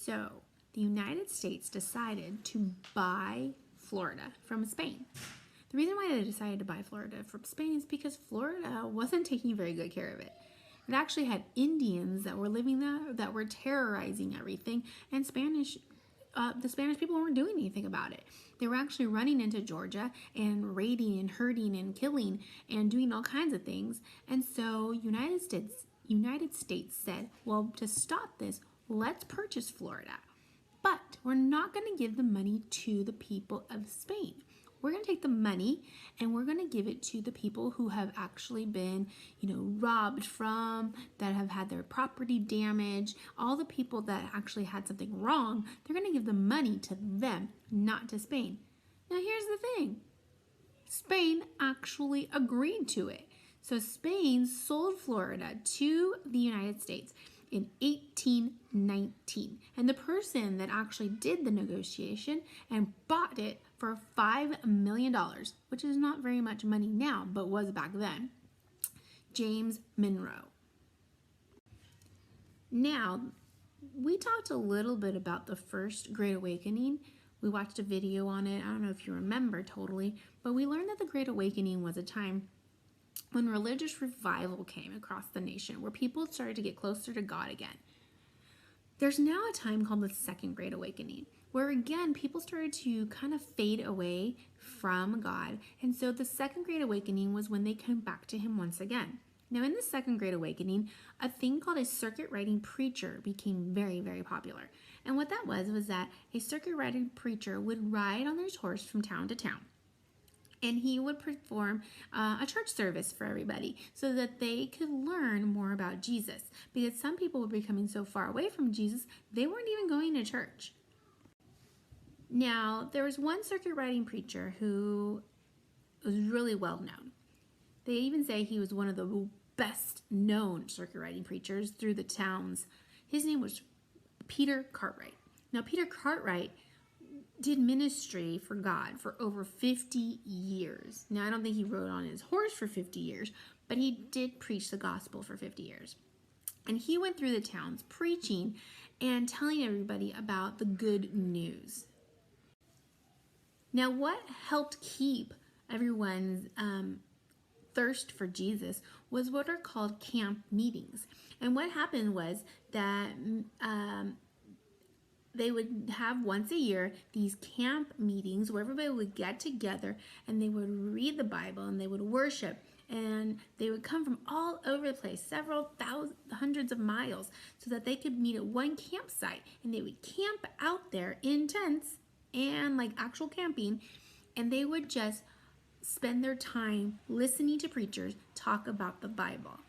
So the United States decided to buy Florida from Spain. The reason why they decided to buy Florida from Spain is because Florida wasn't taking very good care of it. It actually had Indians that were living there that were terrorizing everything, and the Spanish people weren't doing anything about it. They were actually running into Georgia and raiding and hurting and killing and doing all kinds of things. And so United States said, well, to stop this, let's purchase Florida. But we're not going to give the money to the people of Spain. We're going to take the money and we're going to give it to the people who have actually been, robbed from, that have had their property damaged, all the people that actually had something wrong. They're going to give the money to them, not to Spain. Now here's the thing. Spain actually agreed to it. So Spain sold Florida to the United States in 1819. And the person that actually did the negotiation and bought it for $5 million, which is not very much money now, but was back then, James Monroe. Now, we talked a little bit about the First Great Awakening. We watched a video on it. I don't know if you remember totally, but we learned that the Great Awakening was a time when religious revival came across the nation, where people started to get closer to God again. There's now a time called the Second Great Awakening, where again, people started to kind of fade away from God. And so the Second Great Awakening was when they came back to Him once again. Now in the Second Great Awakening, a thing called a circuit riding preacher became very, very popular. And what that was that a circuit riding preacher would ride on his horse from town to town. And he would perform a church service for everybody so that they could learn more about Jesus. Because some people were becoming so far away from Jesus, they weren't even going to church. Now, there was one circuit riding preacher who was really well known. They even say he was one of the best known circuit riding preachers through the towns. His name was Peter Cartwright. Now, Peter Cartwright did ministry for God for over 50 years. Now, I don't think he rode on his horse for 50 years, but he did preach the gospel for 50 years. And he went through the towns preaching and telling everybody about the good news. Now, what helped keep everyone's thirst for Jesus was what are called camp meetings. And what happened was that they would have once a year these camp meetings where everybody would get together and they would read the Bible and they would worship, and they would come from all over the place, hundreds of miles, so that they could meet at one campsite, and they would camp out there in tents and like actual camping, and they would just spend their time listening to preachers talk about the Bible.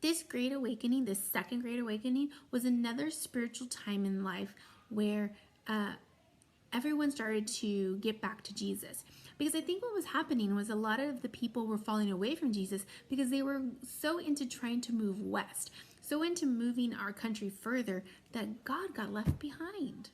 This Great Awakening, this Second Great Awakening, was another spiritual time in life where everyone started to get back to Jesus. Because I think what was happening was a lot of the people were falling away from Jesus because they were so into trying to move west, so into moving our country further, that God got left behind.